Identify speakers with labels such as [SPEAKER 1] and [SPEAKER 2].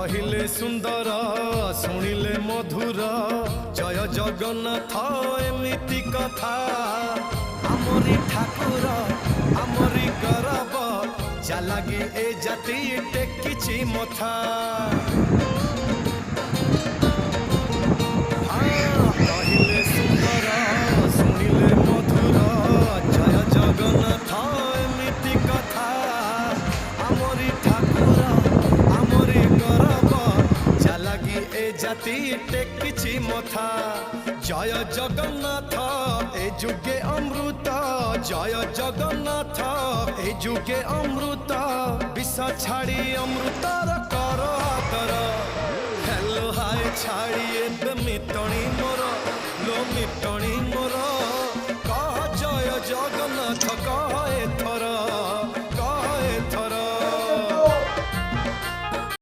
[SPEAKER 1] कहिले सुंदर शुणिले मधुर जय जगन्नाथ एमिति कथा आमरी ठाकुर आमरी गौरव जालागी ए जाति टेकिछि मथा कहिले सुंदर शुणिले मधुर जय जगन्नाथ एमिति कथा आमरी ठाकुर आमरी गौरव जालागी ए जाति टेकिछि मथा जय जगन्नाथ ए जुगे अमृत जय जगन्नाथ ए जुगे अमृत विष छाड़ी अमृतर